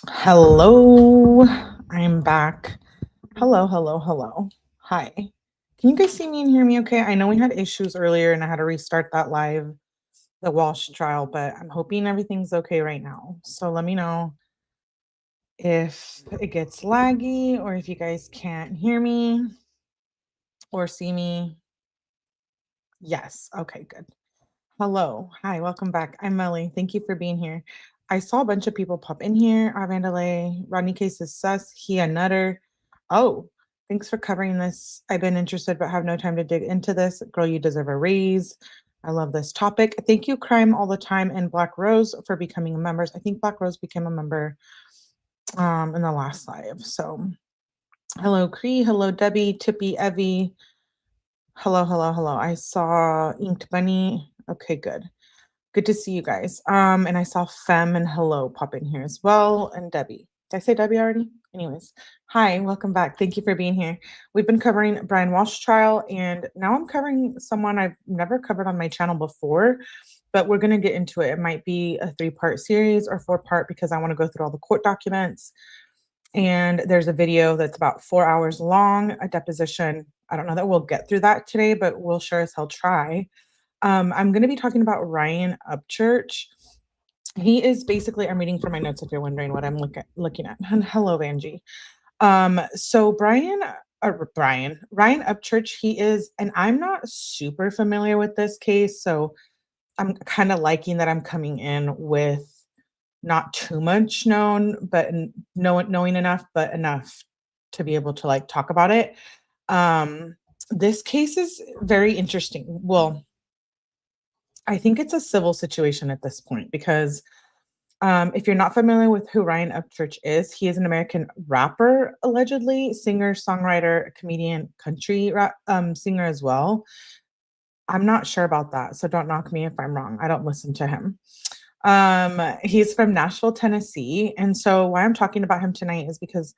Hello, I'm back. Hello, hello, hello. Hi. Can you guys see me and hear me okay? I know we had issues earlier and I had to restart that live, the Walsh trial, but I'm hoping everything's okay right now. So let me know if it gets laggy or if you guys can't hear me or see me. Yes. Okay, good. Hello. Hi, welcome back. I'm Melly. Thank you for being here. I saw a bunch of people pop in here. Vandalay, Rodney Case is sus. He a nutter. Oh, thanks for covering this. I've been interested but have no time to dig into this. Girl, you deserve a raise. I love this topic. Thank you, Crime All the Time and Black Rose for becoming members. I think Black Rose became a member in the last live. So hello, Cree. Hello, Debbie, Tippy, Evie. Hello, hello, hello. I saw Inked Bunny. Okay, good. Good to see you guys. And I saw Fem and Hello pop in here as well, and Debbie. Did I say Debbie already? Anyways, hi, welcome back. Thank you for being here. We've been covering Brian Walsh trial, and now I'm covering someone I've never covered on my channel before, but we're gonna get into it. It might be a 3-part series or 4-part because I want to go through all the court documents. And there's a video that's about 4 hours long, a deposition. I don't know that we'll get through that today, but we'll sure as hell try. I'm going to be talking about Ryan Upchurch. He is basically, I'm reading from my notes if you're wondering what I'm looking at. And hello, Angie. So Ryan Upchurch, he is, and I'm not super familiar with this case. So I'm kind of liking that I'm coming in with not too much known, but knowing enough, but enough to be able to like talk about it. This case is very interesting. Well, I think it's a civil situation at this point because if you're not familiar with who Ryan Upchurch is, he is an American rapper, allegedly, singer, songwriter, comedian, country singer as well. I'm not sure about that, so don't knock me if I'm wrong. I don't listen to him. He's from Nashville, Tennessee, and so why I'm talking about him tonight is because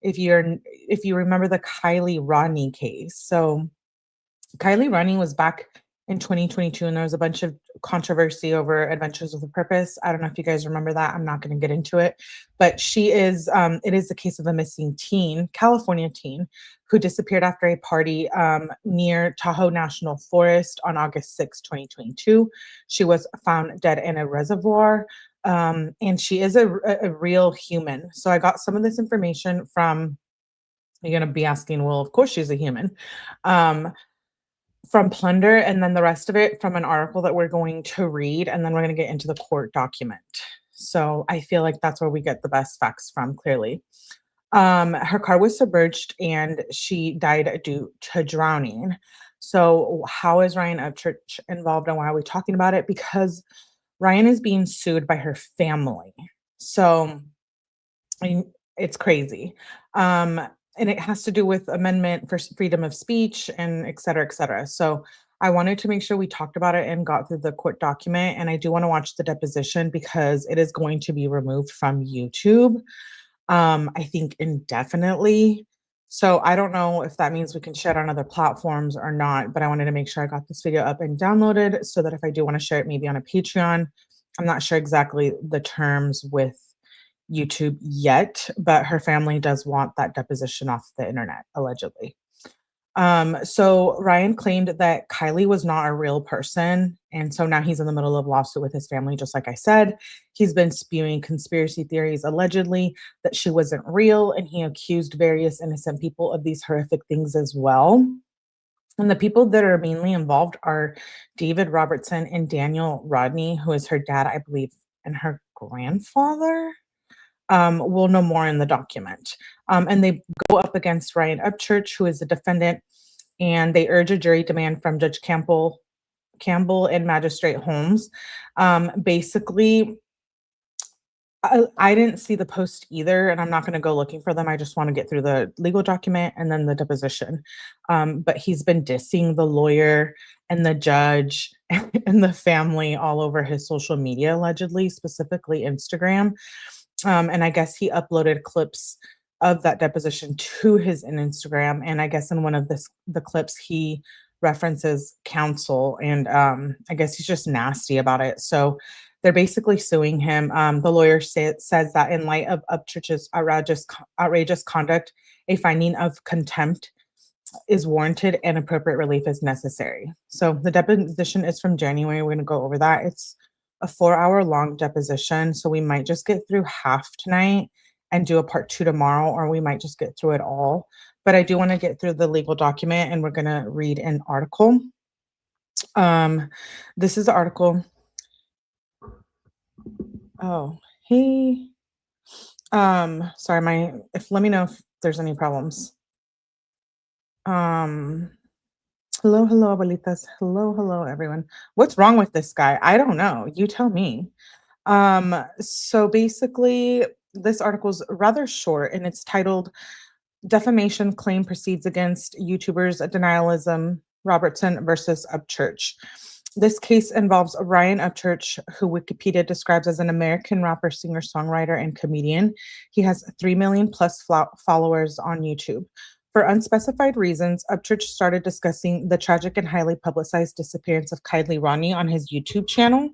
if you remember the Kiely Rodni case, so Kiely Rodni was back in 2022, and there was a bunch of controversy over Adventures with a Purpose. I don't know if you guys remember that. I'm not going to get into it, but she is. It is the case of a missing teen, California teen, who disappeared after a party near Tahoe National Forest on August 6, 2022. She was found dead in a reservoir, and she is a real human. So I got some of this information from. You're going to be asking, well, of course she's a human. From Plunder, and then the rest of it from an article that we're going to read, and then we're going to get into the court document. So I feel like that's where we get the best facts from, clearly. Her car was submerged and she died due to drowning. So how is Ryan Upchurch involved and why are we talking about it? Because Ryan is being sued by her family. So I mean, it's crazy. And it has to do with amendment for freedom of speech and et cetera, et cetera. So I wanted to make sure we talked about it and got through the court document. And I do want to watch the deposition because it is going to be removed from YouTube, I think indefinitely. So I don't know if that means we can share it on other platforms or not, but I wanted to make sure I got this video up and downloaded so that if I do want to share it maybe on a Patreon, I'm not sure exactly the terms with YouTube yet, but her family does want that deposition off the internet, allegedly. So Ryan claimed that Kiely was not a real person. And so now he's in the middle of a lawsuit with his family, just like I said. He's been spewing conspiracy theories, allegedly, that she wasn't real. And he accused various innocent people of these horrific things as well. And the people that are mainly involved are David Robertson and Daniel Rodni, who is her dad, I believe, and her grandfather. We'll know more in the document. And they go up against Ryan Upchurch, who is the defendant, and they urge a jury demand from Judge Campbell and Magistrate Holmes. Basically, I didn't see the post either, and I'm not going to go looking for them. I just want to get through the legal document and then the deposition. But he's been dissing the lawyer and the judge and the family all over his social media, allegedly, specifically Instagram. And I guess he uploaded clips of that deposition to his Instagram. And I guess in one of the clips, he references counsel. And I guess he's just nasty about it. So They're basically suing him. The lawyer says that in light of Upchurch's outrageous conduct, a finding of contempt is warranted and appropriate relief is necessary. So the deposition is from January. We're going to go over that. It's a 4-hour long deposition. So we might just get through half tonight and do a part 2 tomorrow, or we might just get through it all. But I do want to get through the legal document, and we're going to read an article. This is the article. Oh, hey. Sorry, let me know if there's any problems. Hello, abuelitas. Hello, everyone. What's wrong with this guy? I don't know. You tell me. So basically, this article is rather short, and it's titled Defamation Claim Proceeds Against YouTubers Denialism Robertson versus Upchurch. This case involves Ryan Upchurch, who Wikipedia describes as an American rapper, singer, songwriter, and comedian. He has 3 million plus followers on YouTube. For unspecified reasons, Upchurch started discussing the tragic and highly publicized disappearance of Kiely Rodni on his YouTube channel.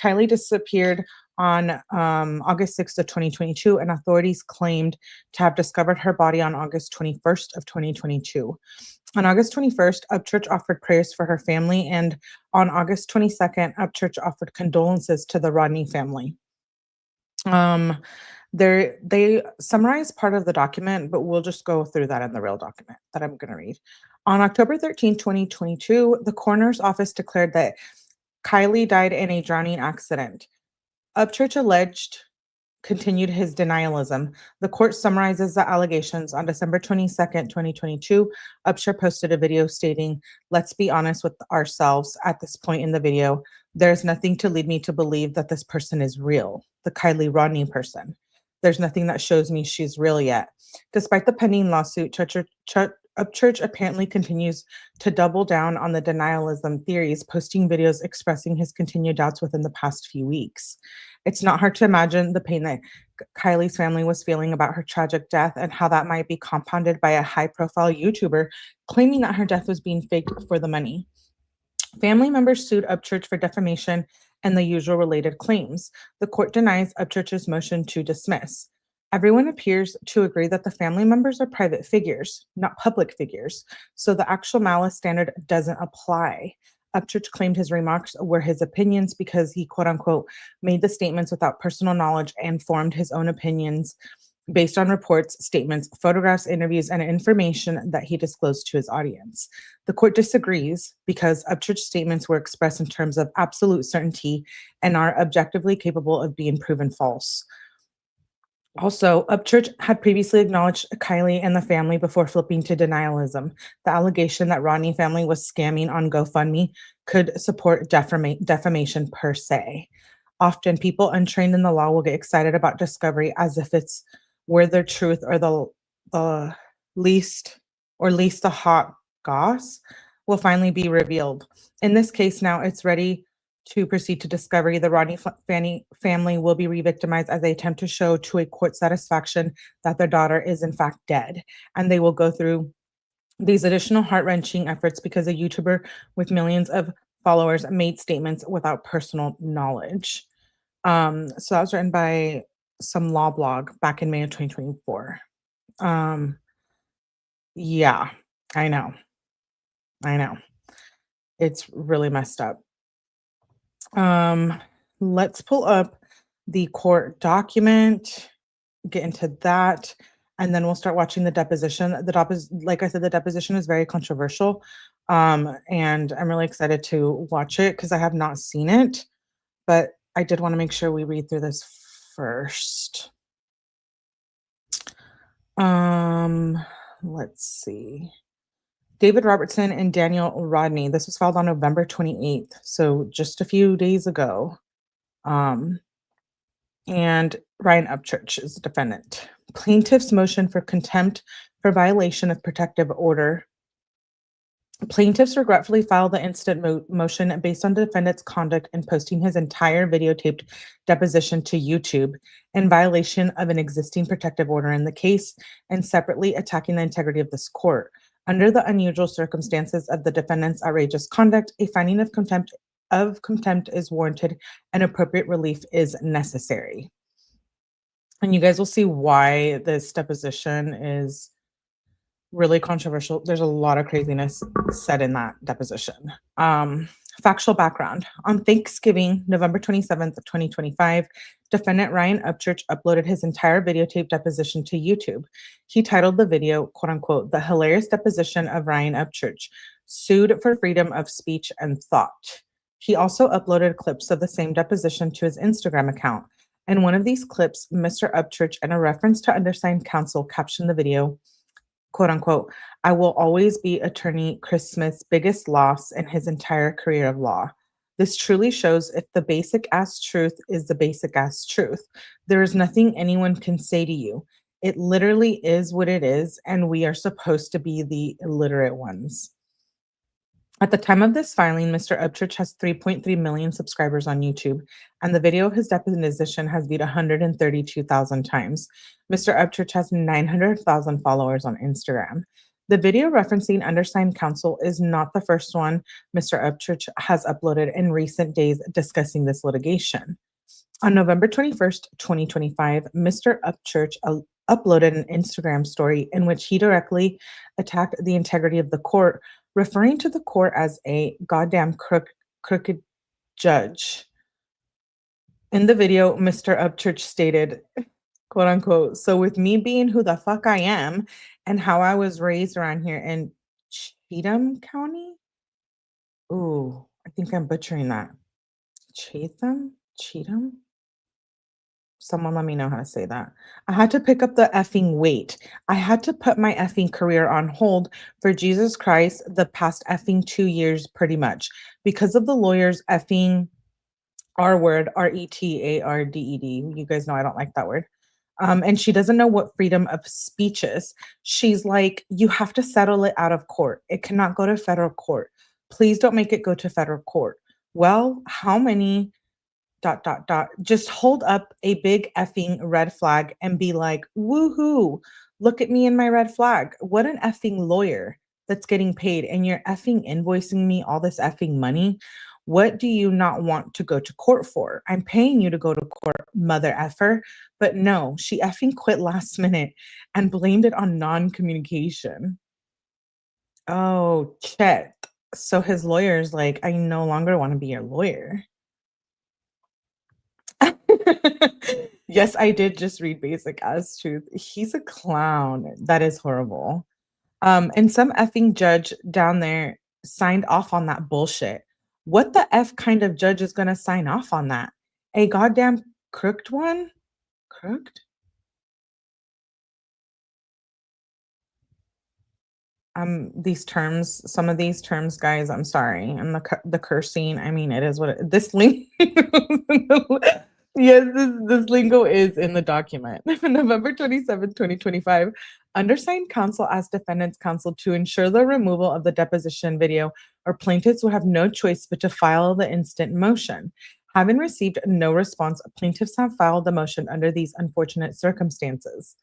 Kiely disappeared on August 6th of 2022, and authorities claimed to have discovered her body on August 21st of 2022. On August 21st, Upchurch offered prayers for her family, and on August 22nd, Upchurch offered condolences to the Rodni family. They summarize part of the document, but we'll just go through that in the real document that I'm going to read. On October 13, 2022, the coroner's office declared that Kiely died in a drowning accident. Upchurch continued his denialism. The court summarizes the allegations. On December 22nd, 2022, Upchurch posted a video stating, "Let's be honest with ourselves at this point in the video. There's nothing to lead me to believe that this person is real, the Kiely Rodni person. There's nothing that shows me she's real yet." Despite the pending lawsuit, Upchurch apparently continues to double down on the denialism theories, posting videos expressing his continued doubts within the past few weeks. It's not hard to imagine the pain that Kiely's family was feeling about her tragic death and how that might be compounded by a high-profile YouTuber claiming that her death was being faked for the money. Family members sued Upchurch for defamation and the usual related claims. The court denies Upchurch's motion to dismiss. Everyone appears to agree that the family members are private figures, not public figures, so the actual malice standard doesn't apply. Upchurch claimed his remarks were his opinions because he, quote unquote, made the statements without personal knowledge and formed his own opinions based on reports, statements, photographs, interviews, and information that he disclosed to his audience. The court disagrees because Upchurch's statements were expressed in terms of absolute certainty and are objectively capable of being proven false. Also, Upchurch had previously acknowledged Kiely and the family before flipping to denialism. The allegation that Rodni family was scamming on GoFundMe could support defamation per se. Often, people untrained in the law will get excited about discovery as if it's where the truth or the least the hot goss will finally be revealed. In this case, now it's ready to proceed to discovery. The Rodni family will be re-victimized as they attempt to show to a court satisfaction that their daughter is in fact dead. And they will go through these additional heart-wrenching efforts because a YouTuber with millions of followers made statements without personal knowledge. So that was written by some law blog back in May of 2024. Yeah, I know. It's really messed up. Let's pull up the court document, get into that, and then we'll start watching the deposition. Like I said, the deposition is very controversial, and I'm really excited to watch it because I have not seen it, but I did want to make sure we read through this first. Let's see. David Robertson and Daniel Rodni. This was filed on November 28th, so just a few days ago. And Ryan Upchurch is the defendant. Plaintiff's motion for contempt for violation of protective order. Plaintiffs regretfully filed the incident motion based on the defendant's conduct in posting his entire videotaped deposition to YouTube in violation of an existing protective order in the case and separately attacking the integrity of this court. Under the unusual circumstances of the defendant's outrageous conduct, a finding of contempt of contempt is warranted and appropriate relief is necessary. And you guys will see why this deposition is really controversial. There's a lot of craziness said in that deposition. Factual background. On Thanksgiving, November 27th, 2025, defendant Ryan Upchurch uploaded his entire videotape deposition to YouTube. He titled the video, quote unquote, "The Hilarious Deposition of Ryan Upchurch, Sued for Freedom of Speech and Thought." He also uploaded clips of the same deposition to his Instagram account. In one of these clips, Mr. Upchurch, in a reference to undersigned counsel, captioned the video, quote unquote, "I will always be attorney Chris Smith's biggest loss in his entire career of law. This truly shows if the basic ass truth is the basic ass truth. There is nothing anyone can say to you. It literally is what it is, and we are supposed to be the illiterate ones." At the time of this filing, Mr. Upchurch has 3.3 million subscribers on YouTube, and the video of his deposition has viewed 132,000 times. Mr. Upchurch has 900,000 followers on Instagram. The video referencing undersigned counsel is not the first one Mr. Upchurch has uploaded in recent days discussing this litigation. On November 21st, 2025, Mr. Upchurch uploaded an Instagram story in which he directly attacked the integrity of the court, referring to the court as a goddamn crooked judge. In the video, Mr. Upchurch stated, quote unquote, "So with me being who the fuck I am and how I was raised around here in Cheatham County." Ooh, I think I'm butchering that. Cheatham? Someone let me know how to say that. "I had to pick up the effing weight. I had to put my effing career on hold for Jesus Christ the past effing 2 years pretty much because of the lawyer's effing R word, RETARDED. You guys know I don't like that word. And she doesn't know what freedom of speech is. She's like, you have to settle it out of court. It cannot go to federal court. Please don't make it go to federal court." Well, how many ... just hold up a big effing red flag and be like, "Woohoo, look at me and my red flag. What an effing lawyer that's getting paid, and you're effing invoicing me all this effing money. What do you not want to go to court for? I'm paying you to go to court, mother effer." But no, she effing quit last minute and blamed it on non-communication. Oh, shit. So his lawyer's like, "I no longer want to be your lawyer." Yes, I did just read Basic as Truth. He's a clown. That is horrible. And some effing judge down there signed off on that bullshit. What the F kind of judge is gonna sign off on that? A goddamn crooked one? Crooked? These terms, some of these terms, guys, I'm sorry. And the cursing, I mean, it is what this link. Yes, this lingo is in the document. November 27th, 2025, undersigned counsel asked defendants counsel to ensure the removal of the deposition video, or plaintiffs will have no choice but to file the instant motion. Having received no response, plaintiffs have filed the motion under these unfortunate circumstances.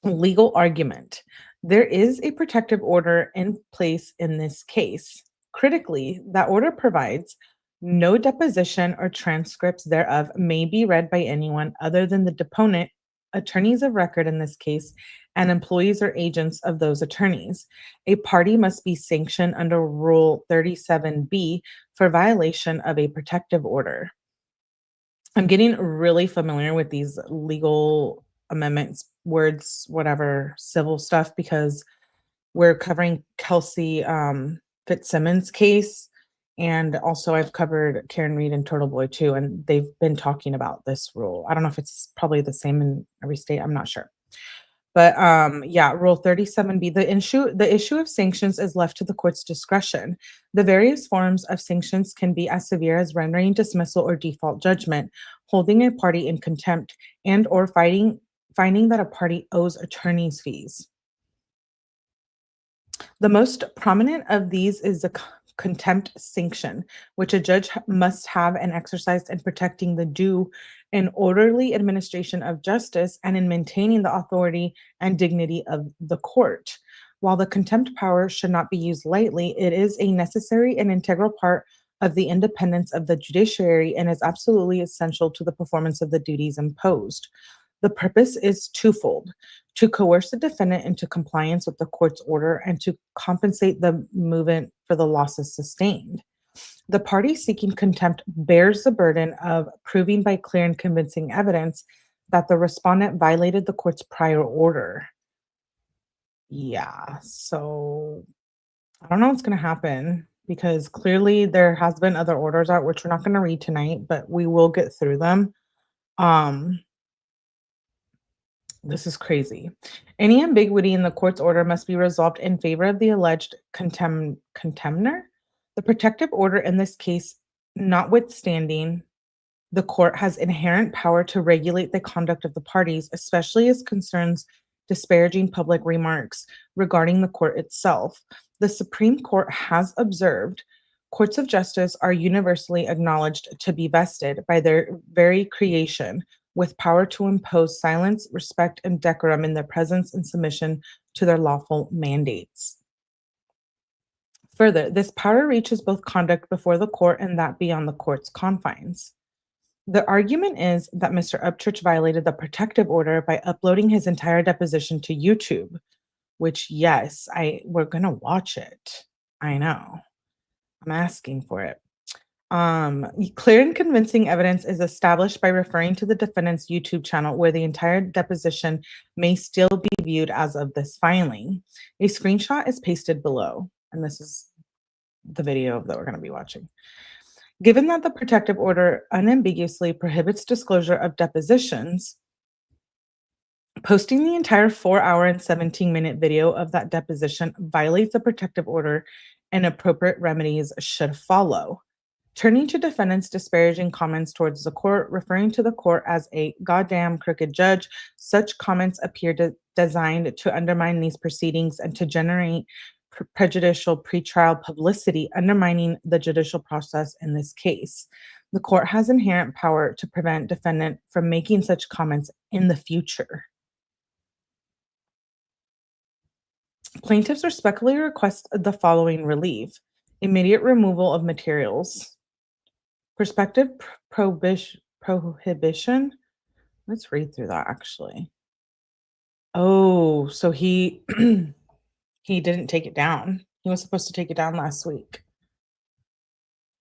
Legal argument. There is a protective order in place in this case. Critically, that order provides no deposition or transcripts thereof may be read by anyone other than the deponent, attorneys of record in this case, and employees or agents of those attorneys. A party must be sanctioned under Rule 37B for violation of a protective order. I'm getting really familiar with these legal amendments, words, whatever, civil stuff, because we're covering Kelsey Fitzsimmons' case. And also I've covered Karen Reed and Turtle Boy too, and they've been talking about this rule. I don't know if it's probably the same in every state. I'm not sure. But yeah, Rule 37B, the issue of sanctions is left to the court's discretion. The various forms of sanctions can be as severe as rendering dismissal or default judgment, holding a party in contempt, and or finding that a party owes attorney's fees. The most prominent of these is the contempt sanction, which a judge must have and exercise in protecting the due and orderly administration of justice and in maintaining the authority and dignity of the court. While the contempt power should not be used lightly, it is a necessary and integral part of the independence of the judiciary and is absolutely essential to the performance of the duties imposed. The purpose is twofold: to coerce the defendant into compliance with the court's order and to compensate the movement for the losses sustained. The party seeking contempt bears the burden of proving by clear and convincing evidence that the respondent violated the court's prior order. Yeah, so I don't know what's going to happen because clearly there has been other orders out which we're not going to read tonight, but we will get through them. Um this is crazy. Any ambiguity in the court's order must be resolved in favor of the alleged contemner. The protective order in this case, notwithstanding, the court has inherent power to regulate the conduct of the parties, especially as concerns disparaging public remarks regarding the court itself. The Supreme Court has observed courts of justice are universally acknowledged to be vested by their very creation with power to impose silence, respect, and decorum in their presence and submission to their lawful mandates. Further, this power reaches both conduct before the court and that beyond the court's confines. The argument is that Mr. Upchurch violated the protective order by uploading his entire deposition to YouTube, which, yes, we're gonna watch it. I know. I'm asking for it. Clear and convincing evidence is established by referring to the defendant's YouTube channel, where the entire deposition may still be viewed as of this filing. A screenshot is pasted below, and this is the video that we're going to be watching. Given that the protective order unambiguously prohibits disclosure of depositions, posting the entire 4-hour and 17-minute video of that deposition violates the protective order, and appropriate remedies should follow. Turning to defendant's disparaging comments towards the court, referring to the court as a goddamn crooked judge, such comments appear designed to undermine these proceedings and to generate prejudicial pretrial publicity, undermining the judicial process in this case. The court has inherent power to prevent defendant from making such comments in the future. Plaintiffs respectfully request the following relief: immediate removal of materials, prospective prohibition. Let's read through that actually. Oh, so he he didn't take it down. He was supposed to take it down last week.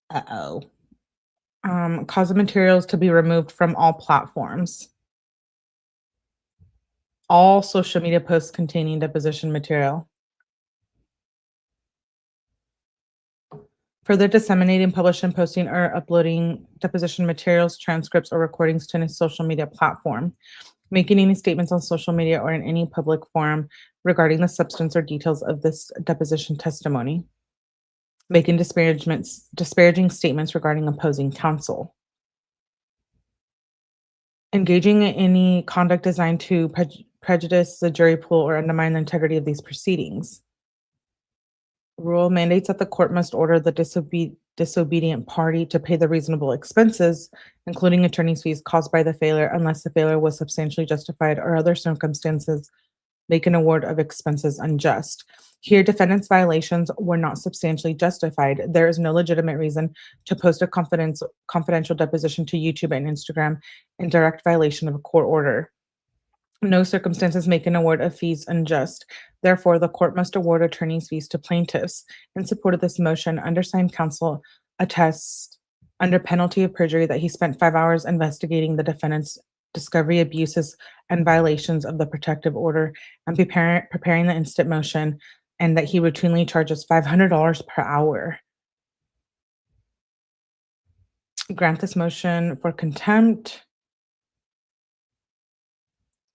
Uh-oh. Cause of materials to be removed from all platforms. All social media posts containing deposition material. Further disseminating, publishing, posting, or uploading deposition materials, transcripts, or recordings to any social media platform. Making any statements on social media or in any public forum regarding the substance or details of this deposition testimony. Making disparaging statements regarding opposing counsel. Engaging in any conduct designed to prejudice the jury pool or undermine the integrity of these proceedings. Rule mandates that the court must order the disobedient party to pay the reasonable expenses, including attorney's fees caused by the failure, unless the failure was substantially justified or other circumstances make an award of expenses unjust. Here, defendant's violations were not substantially justified. There is no legitimate reason to post a confidential deposition to YouTube and Instagram in direct violation of a court order. No circumstances make an award of fees unjust. Therefore, the court must award attorney's fees to plaintiffs. In support of this motion, undersigned counsel attests under penalty of perjury that he spent 5 hours investigating the defendant's discovery abuses and violations of the protective order and preparing the instant motion, and that he routinely charges $500 per hour. Grant this motion for contempt.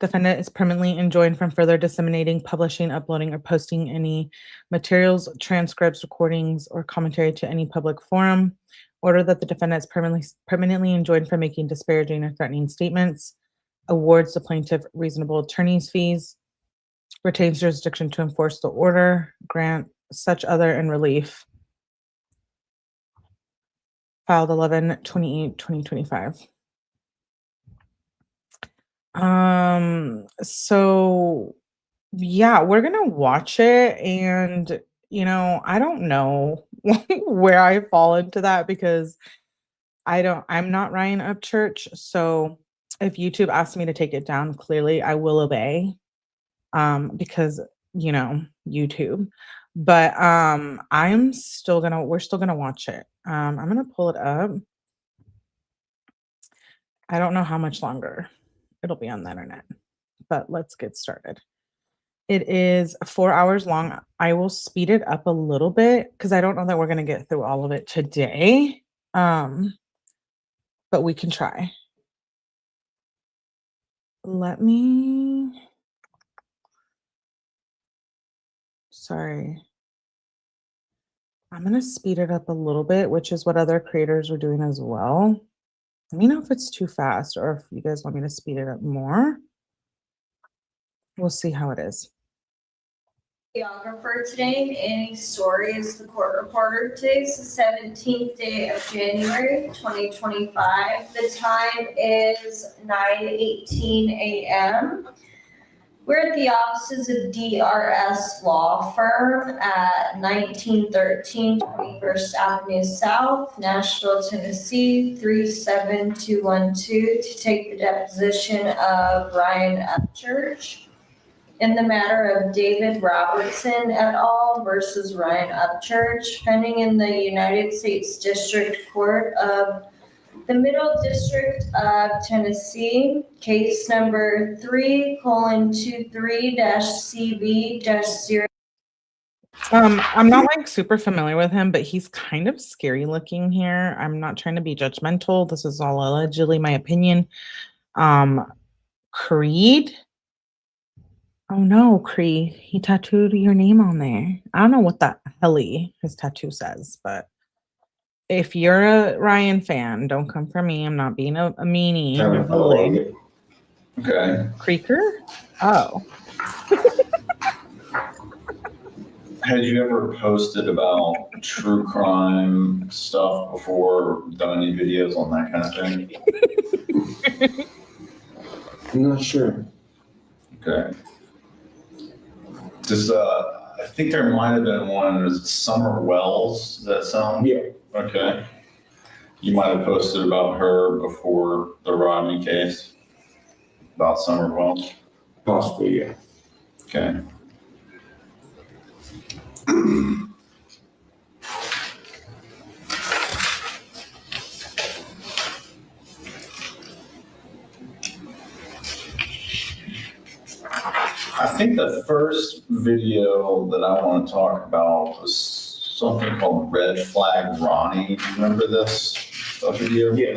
Defendant is permanently enjoined from further disseminating, publishing, uploading, or posting any materials, transcripts, recordings, or commentary to any public forum. Order that the defendant is permanently enjoined from making disparaging or threatening statements. Awards the plaintiff reasonable attorney's fees. Retains jurisdiction to enforce the order. Grant such other and relief. Filed 11/28/2025. So yeah, we're gonna watch it, and I don't know. where I fall into that because I'm not Ryan Upchurch. So if YouTube asks me to take it down, clearly I will obey. Because YouTube. But we're still gonna watch it. I'm gonna pull it up. I don't know how much longer it'll be on the internet, but let's get started. It is 4 hours long. I will speed it up a little bit because I don't know that we're gonna get through all of it today. But we can try. Sorry. I'm going to speed it up a little bit, which is what other creators are doing as well. Let me know if it's too fast or if you guys want me to speed it up more. We'll see how it is. Videographer today, Annie Story is the court reporter. Today's the 17th day of January, 2025. The time is 9:18 a.m. We're at the offices of DRS Law Firm at 1913 21st Avenue South, Nashville, Tennessee, 37212 to take the deposition of Ryan Upchurch in the matter of David Robertson et al. Versus Ryan Upchurch, pending in the United States District Court of the Middle District of Tennessee, case number 3:23-CV-0. I'm not like super familiar with him, but he's kind of scary looking here. I'm not trying to be judgmental. This is all allegedly my opinion. Creed. Oh no, Creed. He tattooed your name on there. I don't know what that his tattoo says, but if you're a Ryan fan, don't come for me. I'm not being a meanie or bully. Okay. Creaker? Oh. Had you ever posted about true crime stuff before, done any videos on that kind of thing? I'm not sure. Okay. Just, I think there might have been one, was it Summer Wells, does that sound? Yeah. Okay. You might have posted about her before the Rodney case, about Summer Wells? Possibly, yeah. Okay. I think the first video that I want to talk about was something called Red Flag Ronnie. Remember this video? Yes.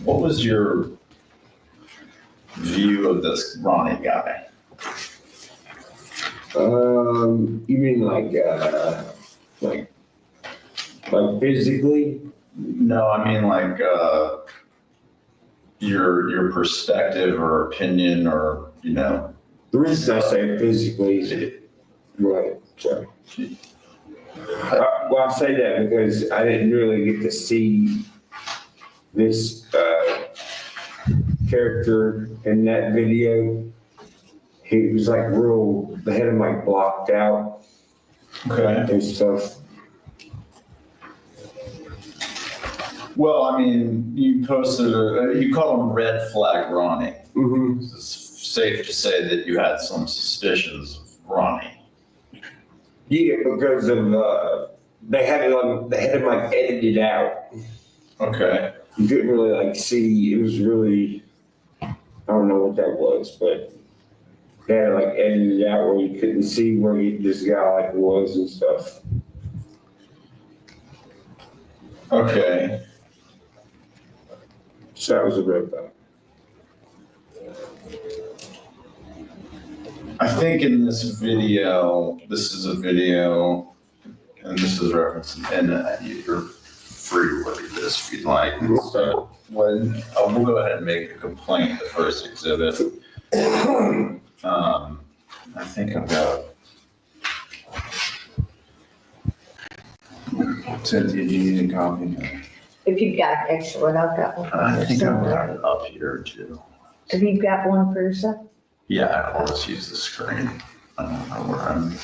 What was your view of this Ronnie guy? You mean like physically? No, I mean like your perspective or opinion or, The reason I say physically is, right, sorry. Well, I say that because I didn't really get to see this character in that video. He was like they had him like blocked out and stuff. Well, I mean, you posted, you call him Red Flag Ronnie. Mm-hmm. It's safe to say that you had some suspicions of Ronnie. Yeah, because of they had him like edited out. Okay. You couldn't really like see. It was really, I don't know what that was, but they had like edited out where you couldn't see where this guy like was and stuff. Okay. So that was a red flag. I think in this video, this is a video, and this is referenced, and you're free to look at this if you'd like. So we'll go ahead and make a complaint, the first exhibit. I think I've got. Cynthia, do you need a copy? If you've got an extra one, I've got one. I think I've got it up here too. Have you got one for yourself? Yeah, I'll just use the screen. I don't know where I'm.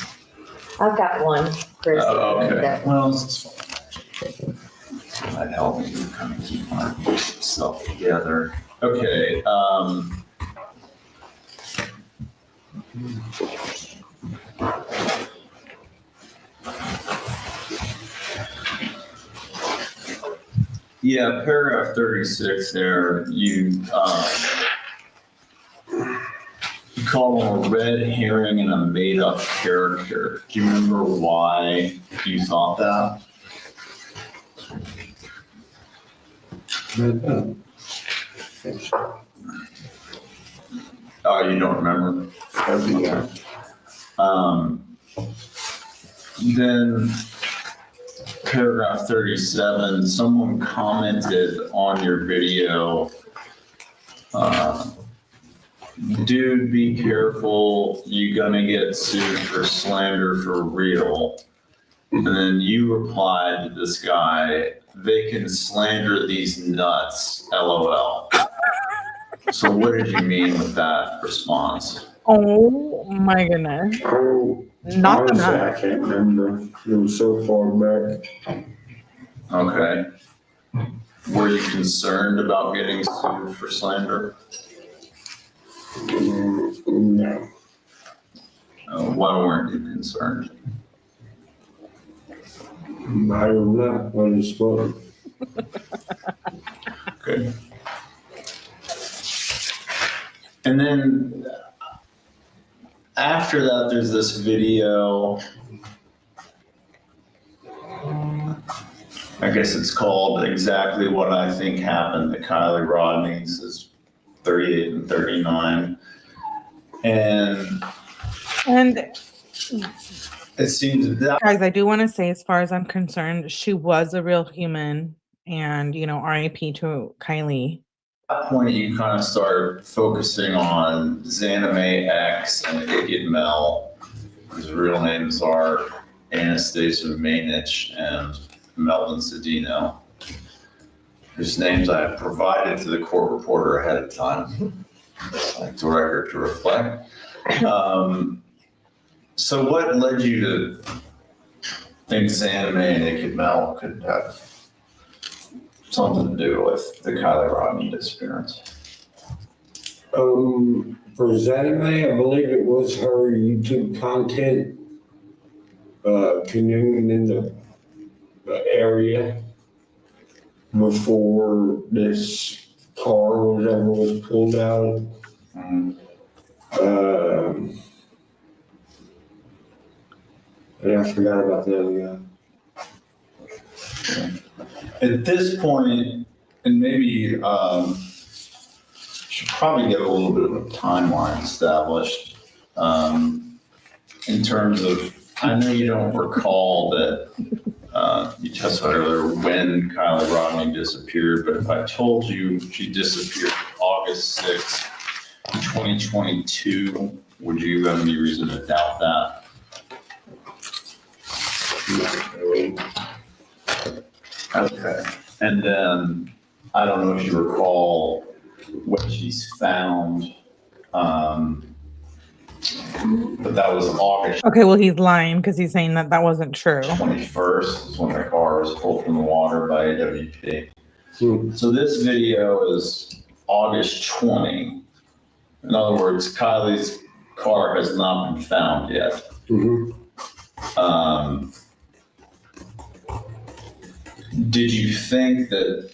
I've got one, Chris. Oh, okay. that- Well, this is fine. That helped me to kind of keep myself together. Okay, yeah, paragraph 36 there, you call him a red herring and a made-up character. Do you remember why you thought that? Oh, you don't remember? Then paragraph 37, someone commented on your video, dude, be careful, you're gonna get sued for slander for real. And then you replied to this guy, they can slander these nuts, LOL. So what did you mean with that response? Oh my goodness. Oh, Not the honestly, I nut. can't remember. It was so far back. Okay. Were you concerned about getting sued for slander? No. Why weren't you concerned? I don't know what it's for. Good. And then after that, there's this video. I guess it's called Exactly What I Think Happened to Kiely Rodni. This is 38 and 39. And it seems that Guys, I do want to say, as far as I'm concerned, she was a real human, and RIP to Kiely. at that point you kind of start focusing on Xaname X and 𝐿𝐸𝐴, whose real names are Anastasia Mainich and Melvin Cedino, whose names I have provided to the court reporter ahead of time. I'd like the record to reflect. So what led you to think Xaname and 𝐿𝐸𝐴 could have something to do with the Kiely Rodni disappearance? For Xaname, I believe it was her YouTube content, canoeing in the area before this car or whatever was pulled out. And I forgot about the other guy. At this point, and maybe should probably get a little bit of a timeline established in terms of, I know you don't recall that you testified earlier when Kiely Rodni disappeared, but if I told you she disappeared August 6th, 2022, would you have any reason to doubt that? Okay. And then, I don't know if you recall when she's found, but that was August Okay, well, he's lying because he's saying that wasn't true. 21st is when the car was pulled from the water by AWP. So this video is August 20. In other words, Kiely's car has not been found yet. Did you think that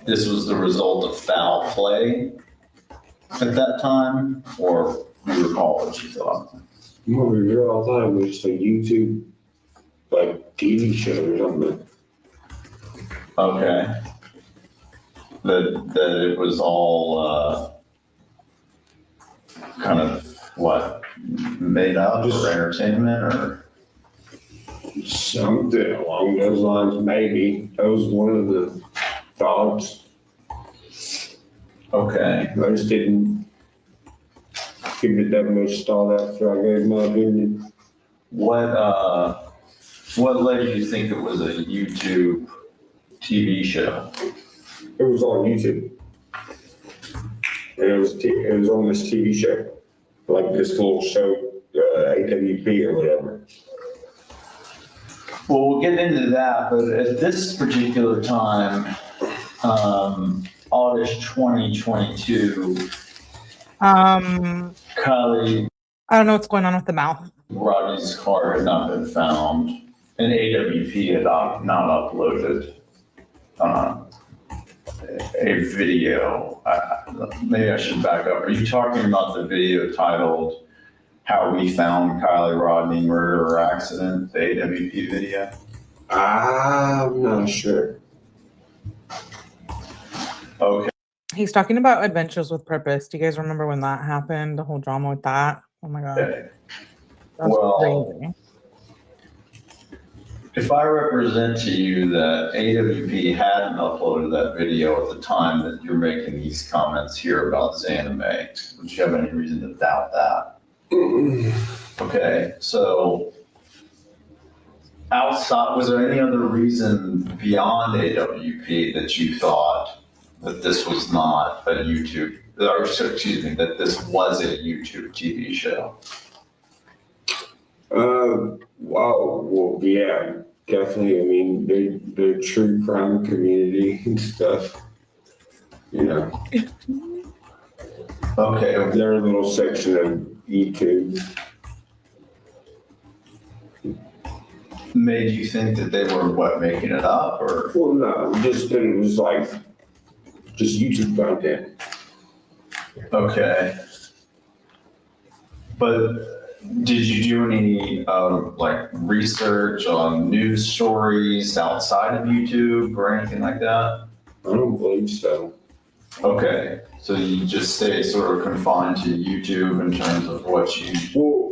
this was the result of foul play at that time, or do you recall what you thought? What we hear all the time was a YouTube, like, TV show or something. Okay. That it was all kind of what, made up for entertainment, or? Something along those lines, maybe. That was one of the thoughts. Okay. I just didn't give it that much thought after I gave my opinion. What led you to think it was a YouTube TV show? It was on YouTube. And it was on this TV show, like this little show, AWP or whatever. Well, we'll get into that, but at this particular time, August 2022, Kiely I don't know what's going on with the mouth. Rodni's car had not been found, and AWP had not uploaded a video. Maybe I should back up. Are you talking about the video titled "How We Found Kiely Rodni Murder or Accident," the AWP video? I'm not sure. Okay. He's talking about Adventures with Purpose. Do you guys remember when that happened? The whole drama with that? Oh my God. Okay. That's Well, crazy. if I represent to you that AWP hadn't uploaded that video at the time that you're making these comments here about 𝐤𝐸, would you have any reason to doubt that? Okay, so outside, was there any other reason beyond AWP that you thought that this was not a YouTube, or excuse me, that this was a YouTube TV show? Wow, well, yeah, definitely. I mean, the true crime community and stuff, you know, Okay, their little section of YouTube. made you think that they were, what, making it up, or? Well, no, just that it was like just YouTube content. Okay. But did you do any, like, research on news stories outside of YouTube or anything like that? I don't believe so. Okay, so you just stay sort of confined to YouTube in terms of what you, Well,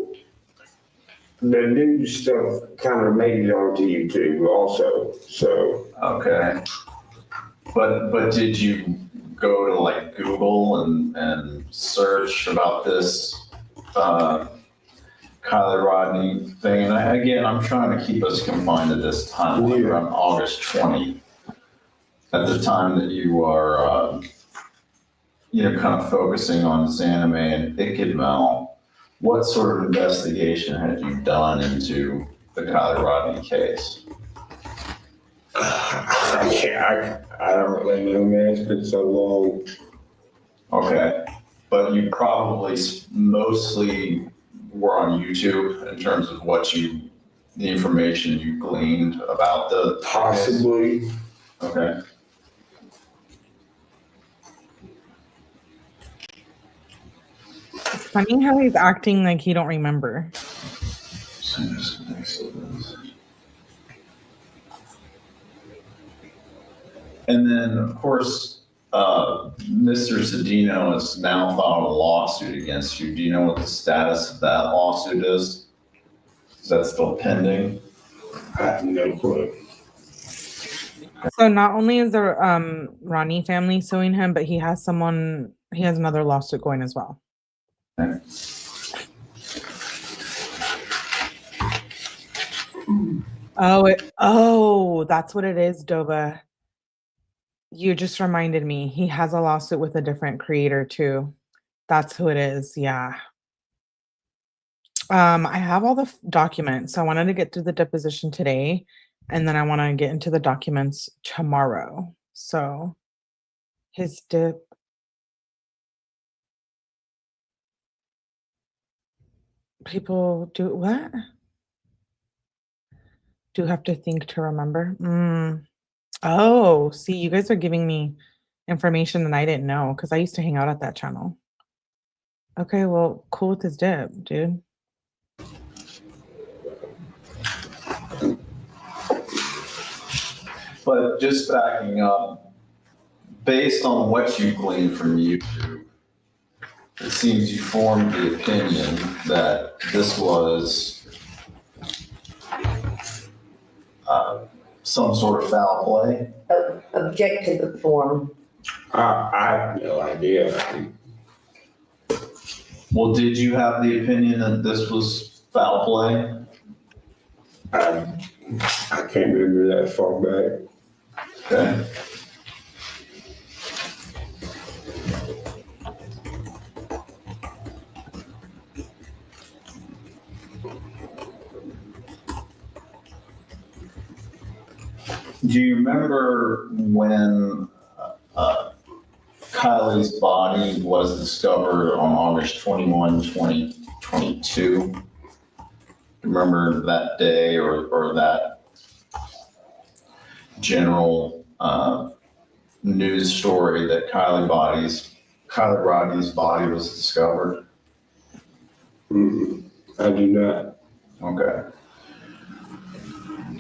the new stuff kind of made it onto YouTube also, so. okay. But did you go to like Google and search about this Kiely Rodni thing? And again, I'm trying to keep us confined to this timeline around August 20, at the time that you are, kind of focusing on 𝐤𝐸 and 𝐿𝐸. What sort of investigation had you done into the Kiely Rodni case? I don't really know, man. It's been so long. Okay, but you probably mostly were on YouTube in terms of the information you gleaned about the Possibly. Okay. It's funny how he's acting like he don't remember. And then, of course, Mr. Cedeno has now filed a lawsuit against you. Do you know what the status of that lawsuit is? Is that still pending? I have no clue. So not only is the Rodni family suing him, but he has another lawsuit going as well. Okay. Oh, that's what it is, Dova. You just reminded me. He has a lawsuit with a different creator too. That's who it is. Yeah. I have all the documents. So I wanted to get through the deposition today, and then I want to get into the documents tomorrow. So his people do what? Do have to think to remember. Oh, see, you guys are giving me information that I didn't know because I used to hang out at that channel. Okay, well, cool with his dip, dude. But just backing up, based on what you gleaned from YouTube, it seems you formed the opinion that this was some sort of foul play. Object to the form. I have no idea. Well, did you have the opinion that this was foul play? I can't remember that far back. Okay. Do you remember when Kiely's body was discovered on August 21, 2022? Remember that day or that general news story that Kiely Rodni's body was discovered? I do not. Okay.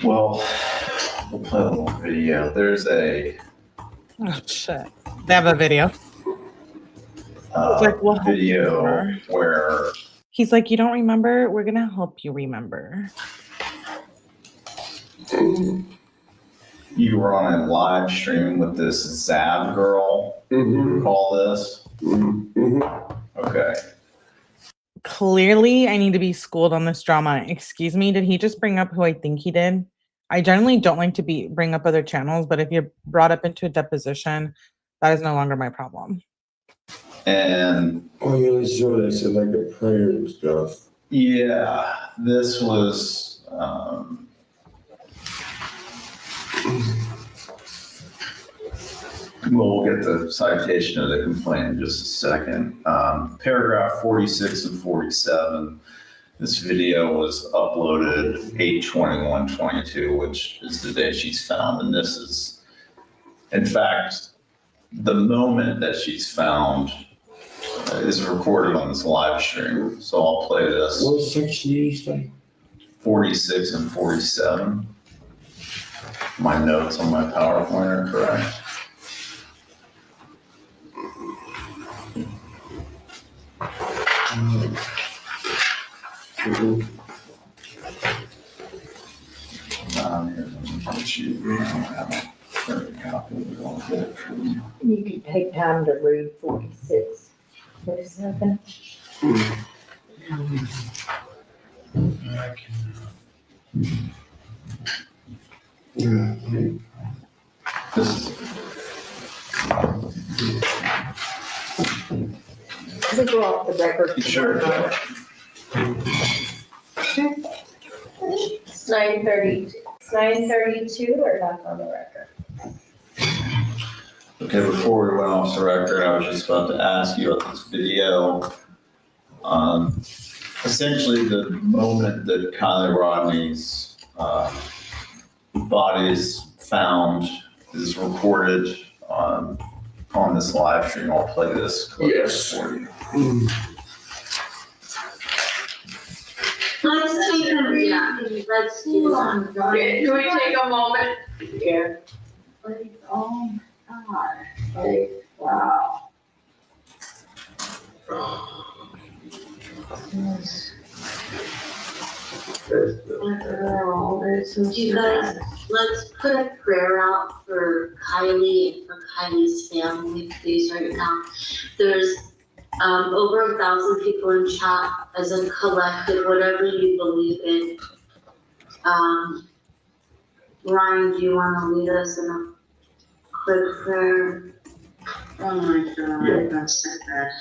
Well, we'll play a little video. There's a Oh, shit. They have a video. like, we'll help you video remember. where He's like, you don't remember? We're going to help you remember. you were on a live stream with this Zab girl. Mm-hmm. Recall this? Mm-hmm. Okay. Clearly, I need to be schooled on this drama. Excuse me, did he just bring up who I think he did? I generally don't like to bring up other channels, but if you're brought up into a deposition, that is no longer my problem. And Oh, yeah, they sure they said like the prayer and stuff. yeah, this was well, we'll get the citation of the complaint in just a second. Paragraph 46 and 47. This video was uploaded 8/21/22, which is the day she's found. And this is, in fact, the moment that she's found is recorded on this live stream. So I'll play this. What section did you say? 46 and 47. My notes on my PowerPoint are correct. Mm-hmm. I don't have a printed copy of it. I'll get it from you. You could take time to read 46 or something. Yeah. This is We go off the record. sure. It's 9:30. It's 9:32 or not on the record? Okay, before we went off the record, I was just about to ask you about this video. Essentially, the moment that Kiely Rodni's body is found is recorded on this live stream. I'll play this clip Yes. for you. Let's take a, yeah, let's do one. Can we take a moment? Yeah. Like, oh my God, like, wow. You guys, let's put a prayer out for Kiely and for Kylie's family, please, right now. There's over 1,000 people in chat as a collective, whatever you believe in. Ryan, do you want to lead us in a quick prayer? Oh my God, that's so bad.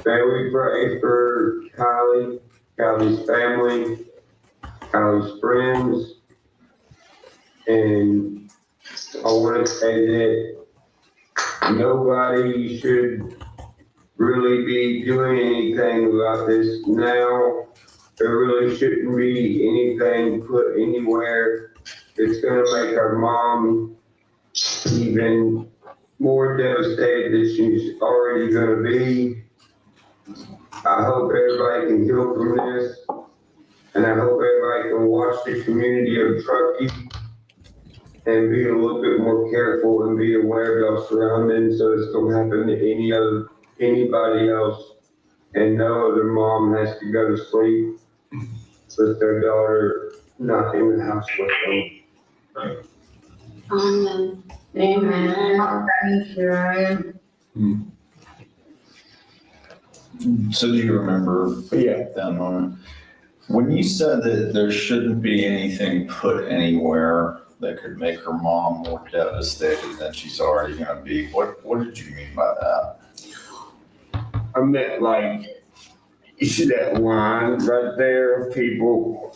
May we pray for Kylie's family, Kylie's friends, and I want to say that nobody should really be doing anything about this now. There really shouldn't be anything put anywhere that's going to make our mom even more devastated than she's already going to be. I hope everybody can heal from this, and I hope everybody can watch the community of Truckee and be a little bit more careful and be aware of your surroundings so this don't happen to anybody else, and no other mom has to go to sleep with their daughter not in the house with them. Amen. Amen. Thank you, Ryan. So do you remember Yeah. that moment? When you said that there shouldn't be anything put anywhere that could make her mom more devastated than she's already gonna be, what did you mean by that? I meant like, you see that line right there of people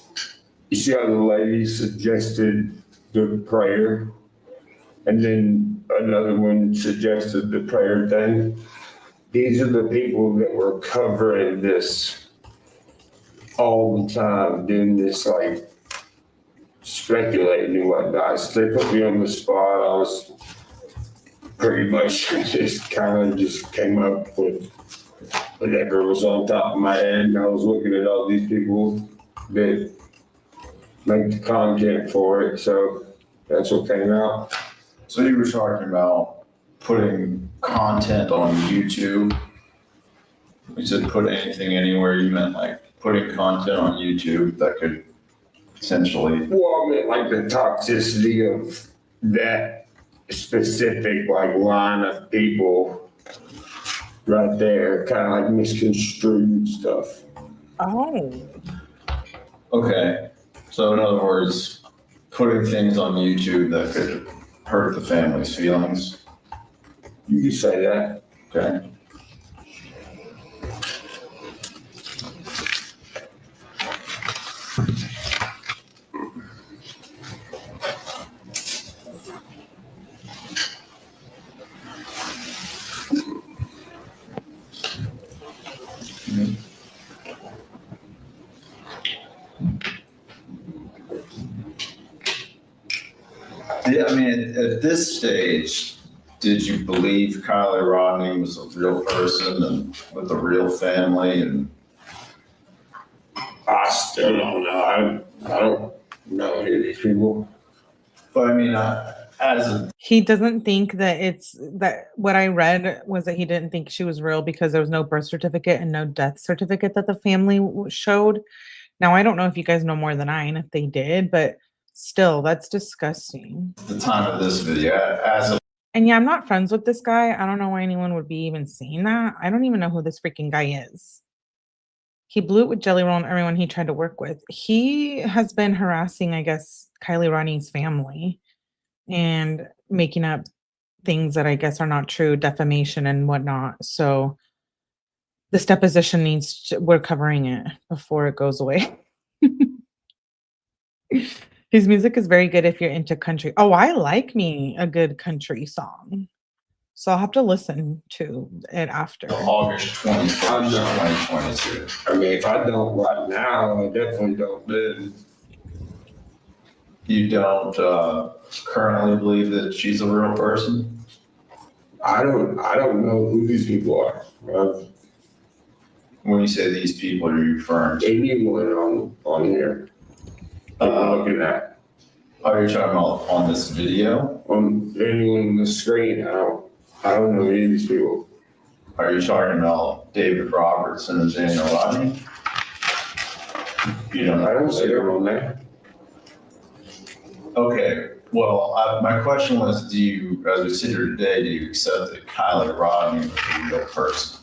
you see how the lady suggested the prayer? And then another one suggested the prayer thing. These are the people that were covering this all the time, doing this, like, speculating and whatnot. So they put me on the spot. I was pretty much just kind of just came up with whatever was on top of my head. And I was looking at all these people that make the content for it. So that's what came out. So you were talking about putting content on YouTube. You said put anything anywhere. You meant like putting content on YouTube that could essentially. Well, I mean, like the toxicity of that specific like line of people right there, kind of like misconstrued stuff. Oh. Okay. So in other words, putting things on YouTube that could hurt the family's feelings. You can say that. Okay. Yeah, I mean, at this stage, did you believe Kiely Rodni was a real person and with a real family? And I still don't know. I don't know any of these people. but I mean, as a He doesn't think that what I read was that he didn't think she was real because there was no birth certificate and no death certificate that the family showed. Now, I don't know if you guys know more than I and if they did, but still, that's disgusting. the time of this video, as a And yeah, I'm not friends with this guy. I don't know why anyone would be even seeing that. I don't even know who this freaking guy is. He blew it with Jelly Roll and everyone he tried to work with. He has been harassing, I guess, Kiely Rodni's family and making up things that I guess are not true, defamation and whatnot. So this deposition we're covering it before it goes away. His music is very good if you're into country. Oh, I like me a good country song. So I'll have to listen to it after. August 21st, 2022. I mean, if I don't right now, I definitely don't then. You don't currently believe that she's a real person? I don't know who these people are. When you say these people, are you referring to? Anyone on here that I'm looking at. Are you talking about on this video? On anyone on the screen, I don't know any of these people. Are you talking about David Robertson and Daniel Rodney? You don't know. I don't see them on there. Okay, well, my question was, do you, as we sit here today, do you accept that Kiely Rodni was a real person?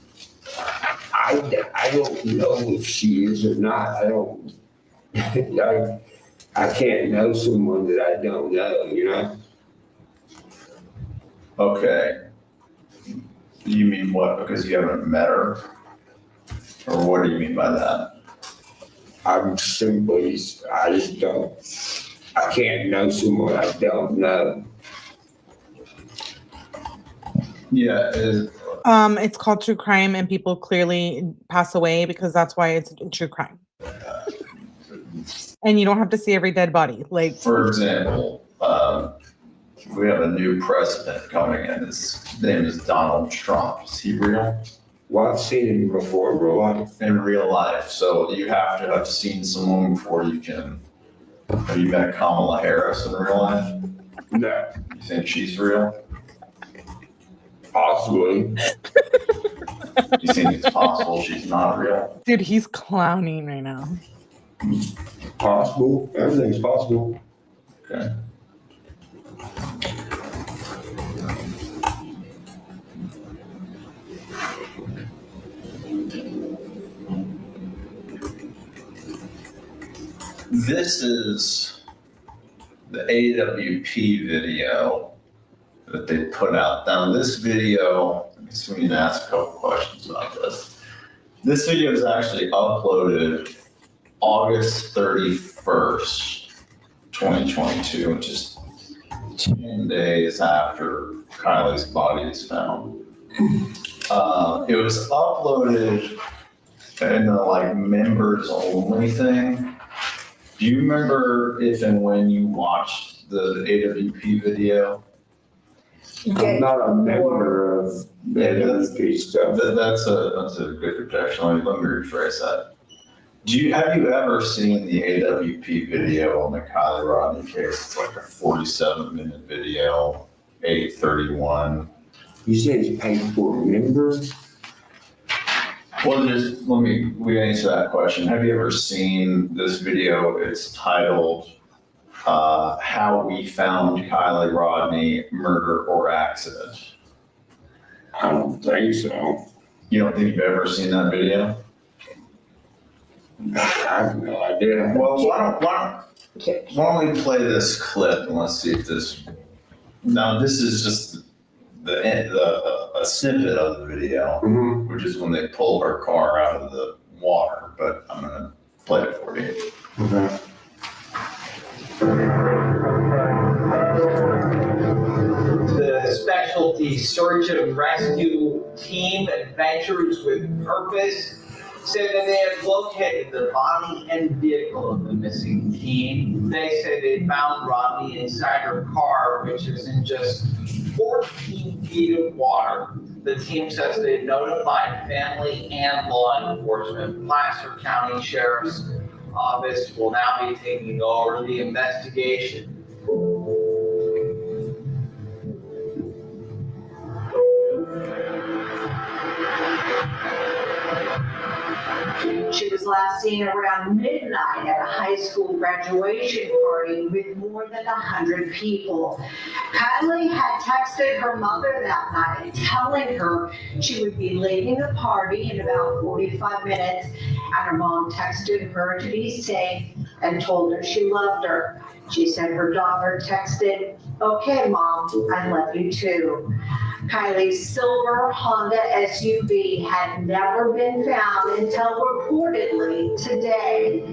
I don't know if she is or not. I don't. I can't know someone that I don't know. You know. Okay. You mean what? Because you haven't met her? Or what do you mean by that? I just don't. I can't know someone I don't know. Yeah. It's called true crime, and people clearly pass away because that's why it's true crime. And you don't have to see every dead body. Like, For example, we have a new president coming in. His name is Donald Trump. Is he real? Well, I've seen him before in real life. In real life. So you have to have seen someone before you can. Have you met Kamala Harris in real life? No, You think she's real? possibly. You think it's possible she's not real? dude, he's clowning right now. Possible. Everything's possible. Okay. This is the AWP video that they put out. Now this video, I guess we need to ask a couple questions about this. This video is actually uploaded August 31st, 2022, which is 10 days after Kiely's body is found. It was uploaded in the like members only thing. Do you remember if and when you watched the AWP video? I'm not a member of AWP stuff. That's a good projection. Let me rephrase that. Have you ever seen the AWP video on the Kiely Rodni case? It's like a 47-minute video, 8:31. You said it's paid for members? Well, we answer that question. Have you ever seen this video? It's titled, How We Found Kiely Rodni, Murder or Accident. I don't think so. You don't think you've ever seen that video? I have no idea. Well, why don't we play this clip and let's see if this. Now, this is just a snippet of the video, Mm-hmm. which is when they pull her car out of the water. But I'm gonna play it for you. Okay. The specialty search and rescue team, Adventures with Purpose, said that they have located the body and vehicle of the missing teen. They said they found Rodni inside her car, which is in just 14 feet of water. The team says they notified family and law enforcement. Placer County Sheriff's Office will now be taking over the investigation. She was last seen around midnight at a high school graduation party with more than 100 people. Kiely had texted her mother that night telling her she would be leaving the party in about 45 minutes, and her mom texted her to be safe and told her she loved her. She said her daughter texted, "Okay, Mom, I love you too." Kiely's silver Honda SUV had never been found until reportedly today.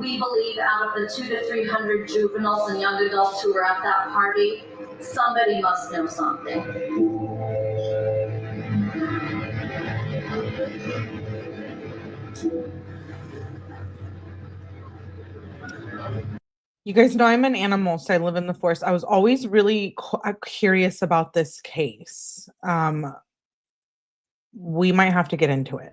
We believe out of the 200 to 300 juveniles and young adults who were at that party, somebody must know something. You guys know I'm an animal, so I live in the forest. I was always really curious about this case. we might have to get into it.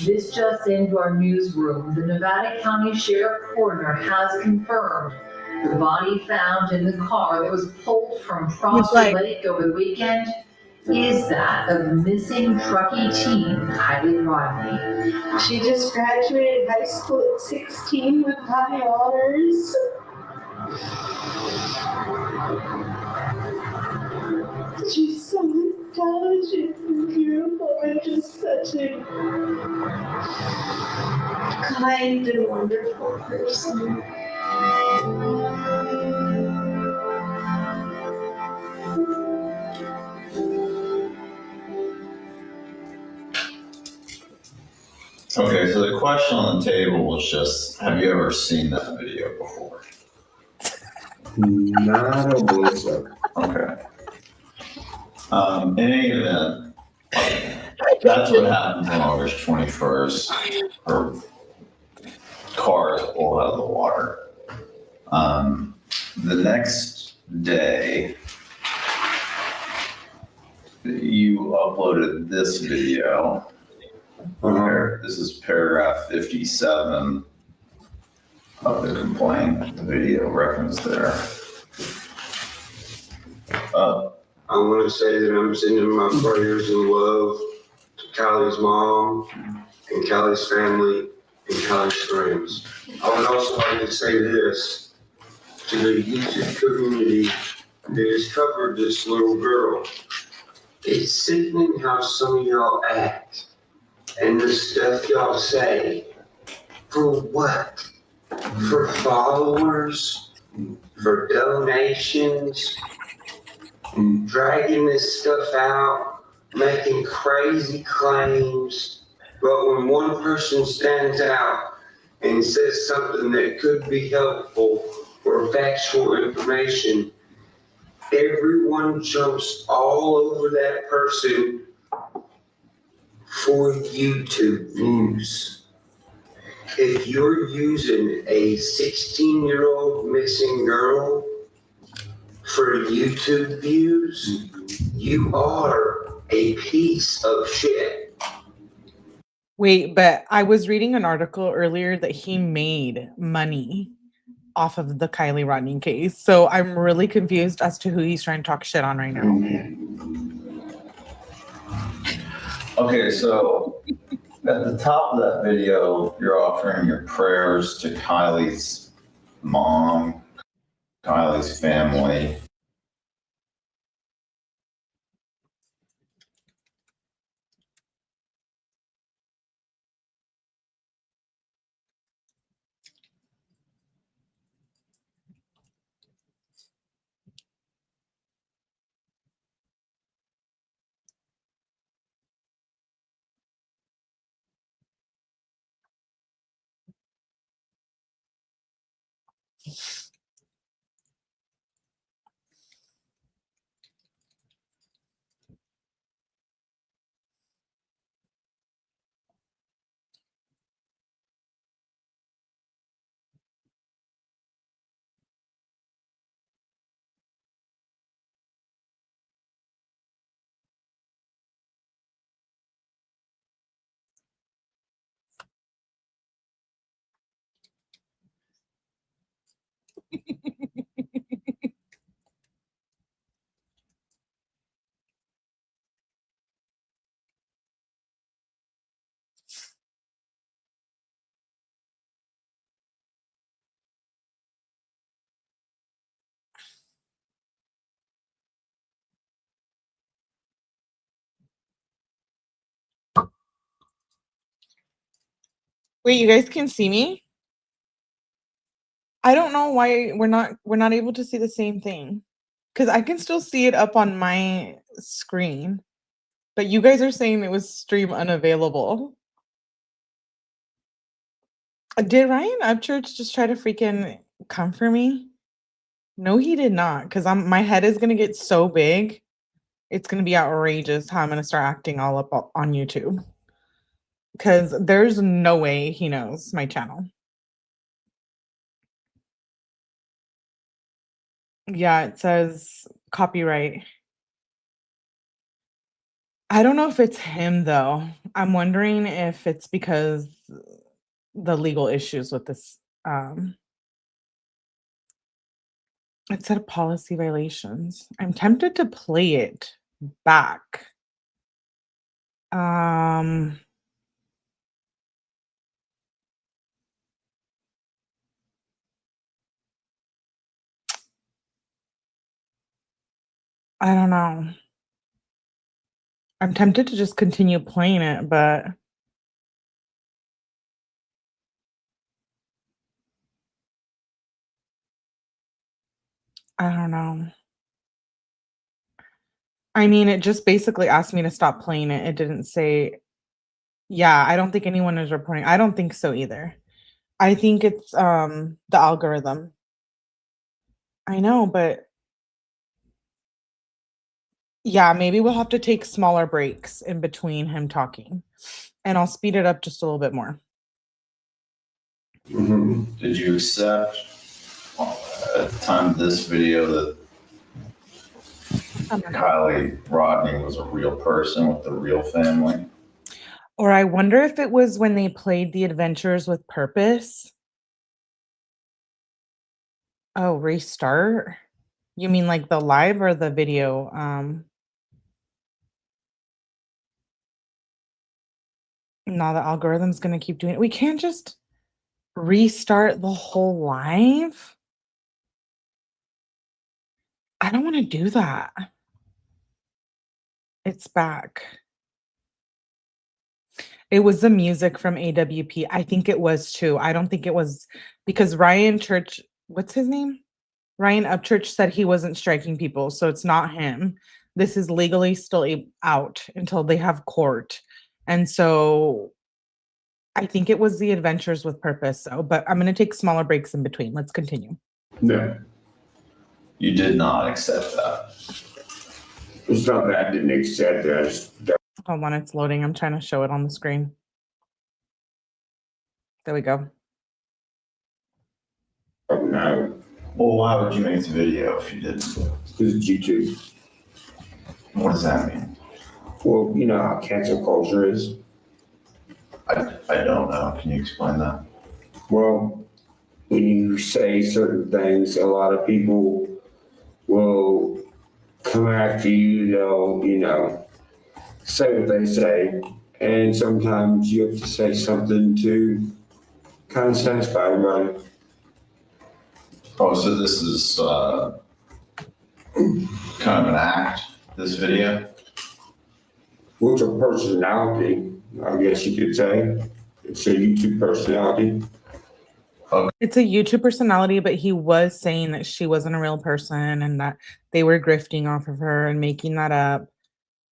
This just into our newsroom. The Nevada County Sheriff Coroner has confirmed the body found in the car that was pulled from Prosser Lake over the weekend is that of missing truckee teen Kiely Rodni. She just graduated high school at 16 with high honors. She's so intelligent and beautiful and just such a kind and wonderful person. Okay, so the question on the table was just, have you ever seen that video before? No, I don't believe so. Okay. In any event, that's what happened on August 21st. Her car is pulled out of the water. The next day, you uploaded this video. This is paragraph 57 of the complaint, the video referenced there. I want to say that I'm sending my prayers and love to Kiely's mom and Kiely's family and Kiely's friends. I would also like to say this to the YouTube community that has covered this little girl. It's sickening how some of y'all act and the stuff y'all say. For what? For followers? For donations? Dragging this stuff out, making crazy claims, but when one person stands out and says something that could be helpful or factual information, everyone jumps all over that person for YouTube views. If you're using a 16-year-old missing girl for YouTube views, you are a piece of shit. Wait, but I was reading an article earlier that he made money off of the Kiely Rodni case. So I'm really confused as to who he's trying to talk shit on right now. Okay, so at the top of that video, you're offering your prayers to Kiely's mom, Kiely's family. Wait, you guys can see me? I don't know why we're not able to see the same thing. Because I can still see it up on my screen. But you guys are saying it was stream unavailable. Did Ryan Upchurch just try to freaking come for me? No, he did not. Because my head is gonna get so big. It's gonna be outrageous how I'm gonna start acting all up on YouTube. Because there's no way he knows my channel. Yeah, it says copyright. I don't know if it's him though. I'm wondering if it's because the legal issues with this. It said policy violations. I'm tempted to play it back. I don't know. I'm tempted to just continue playing it, but I don't know. I mean, it just basically asked me to stop playing it. It didn't say, yeah, I don't think anyone is reporting. I don't think so either. I think it's the algorithm. I know, but yeah, maybe we'll have to take smaller breaks in between him talking. And I'll speed it up just a little bit more. Did you accept at the time of this video that Kiely Rodni was a real person with a real family? Or I wonder if it was when they played the Adventures with Purpose. Oh, restart? You mean like the live or the video? No, the algorithm's gonna keep doing it. We can't just restart the whole live. I don't want to do that. It's back. It was the music from AWP. I think it was too. I don't think it was because Ryan Church, what's his name? Ryan Upchurch said he wasn't striking people, so it's not him. This is legally still out until they have court. And so I think it was the Adventures with Purpose. So, but I'm going to take smaller breaks in between. Let's continue. No, You did not accept that. it's not that I didn't accept that. Hold on, it's loading. I'm trying to show it on the screen. There we go. Oh, no, Well, why would you make the video if you didn't? because it's YouTube. What does that mean? Well, you know how cancel culture is. I don't know. Can you explain that? Well, when you say certain things, a lot of people will come after you. They'll, say what they say. And sometimes you have to say something to kind of satisfy everybody. Oh, so this is kind of an act, this video? What's a personality? I guess you could say. It's a YouTube personality. It's a YouTube personality, but he was saying that she wasn't a real person and that they were grifting off of her and making that up.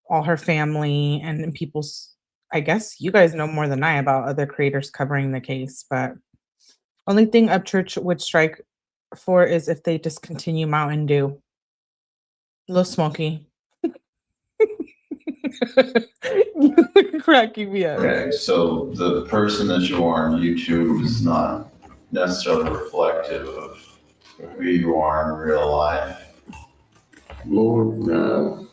All her family and people's, I guess you guys know more than I about other creators covering the case, but only thing Upchurch would strike for is if they discontinue Mountain Dew. Little Smoky. You're cracking me up. Okay, so the person that you are on YouTube is not necessarily reflective of who you are in real life. Lord, no.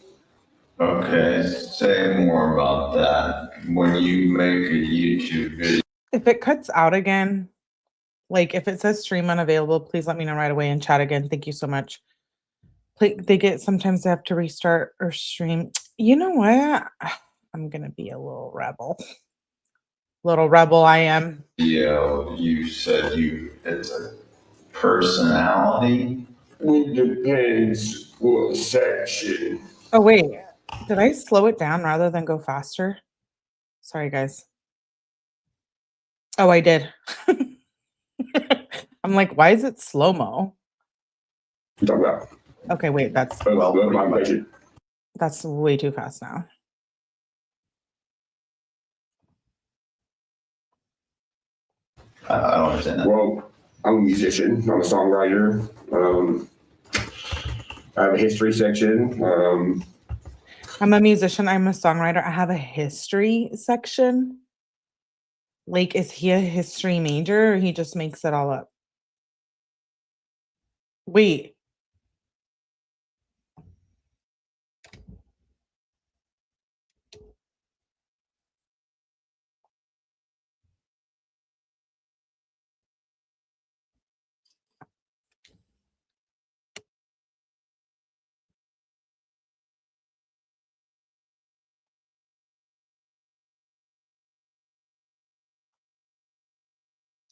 Okay, say more about that. When you make a YouTube video, If it cuts out again, like if it says stream unavailable, please let me know right away and chat again. Thank you so much. Sometimes they have to restart or stream. You know what? I'm gonna be a little rebel. Little rebel I am. you said it's a personality. It depends what section. Oh wait, did I slow it down rather than go faster? Sorry guys. Oh, I did. I'm like, why is it slow-mo? Talk about. Okay, wait, that's way too fast now. I don't understand that. Well, I'm a musician. I'm a songwriter. I have a history section. I'm a musician. I'm a songwriter. I have a history section. Like, is he a history major or he just makes it all up? Wait.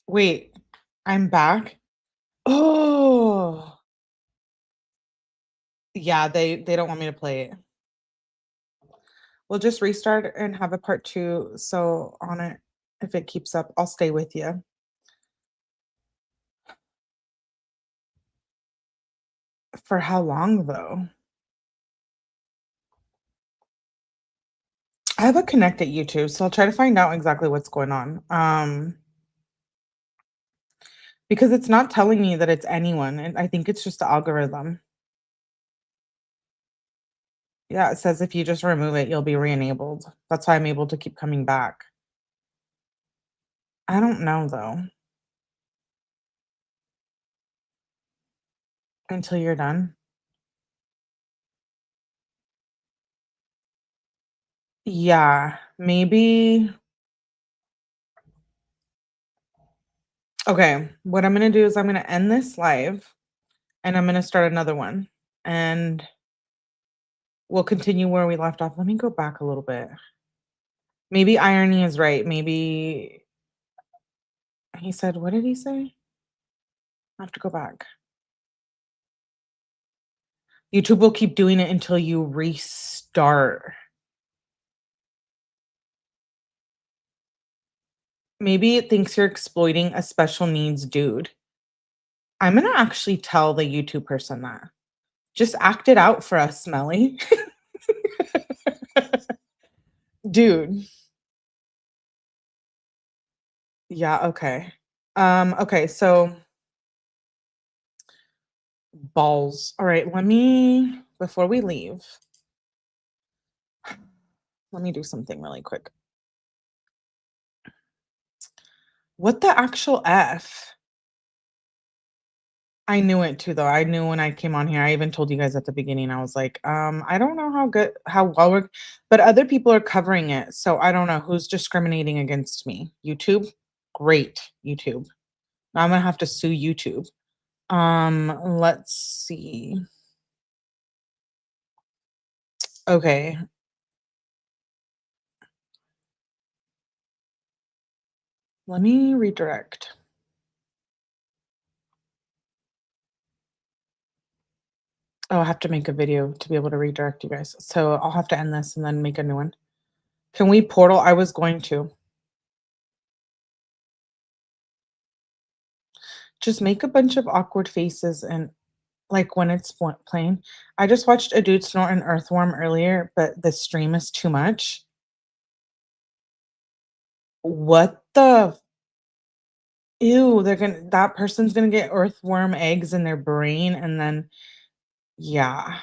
Wait, I'm back. Oh, yeah, they don't want me to play it. We'll just restart and have a part 2. So on it, if it keeps up, I'll stay with you. For how long though? I have a connect at YouTube, so I'll try to find out exactly what's going on. Because it's not telling me that it's anyone, and I think it's just the algorithm. Yeah, it says if you just remove it, you'll be re-enabled. That's why I'm able to keep coming back. I don't know though. Until you're done. Yeah, maybe. Okay, what I'm gonna do is I'm gonna end this live and I'm gonna start another one and we'll continue where we left off. Let me go back a little bit. Maybe irony is right. Maybe he said, what did he say? I have to go back. YouTube will keep doing it until you restart. Maybe it thinks you're exploiting a special needs dude. I'm going to actually tell the YouTube person that. Just act it out for us, Smelly. Dude. Yeah, okay. Okay, so balls. All right, before we leave, let me do something really quick. What the actual F? I knew it too, though. I knew when I came on here. I even told you guys at the beginning. I was like, I don't know how well we're, but other people are covering it. So I don't know who's discriminating against me. YouTube? Great, YouTube. Now I'm gonna have to sue YouTube. Let's see. Okay. Let me redirect. Oh, I have to make a video to be able to redirect you guys. So I'll have to end this and then make a new one. Can we portal? I was going to. Just make a bunch of awkward faces and like when it's playing. I just watched a dude snort an earthworm earlier, but the stream is too much. What the? Ew, that person's gonna get earthworm eggs in their brain and then, yeah.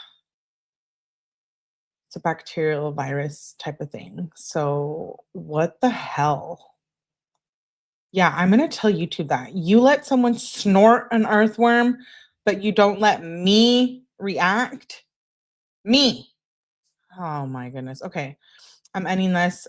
It's a bacterial virus type of thing. So what the hell? Yeah, I'm gonna tell YouTube that. You let someone snort an earthworm, but you don't let me react? Me. Oh my goodness. Okay. I'm ending this.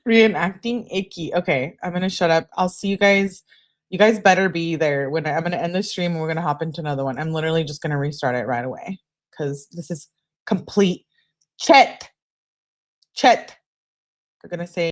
Reenacting icky. Okay, I'm gonna shut up. I'll see you guys. You guys better be there when I'm gonna end the stream and we're gonna hop into another one. I'm literally just gonna restart it right away because this is complete Chet. They're gonna say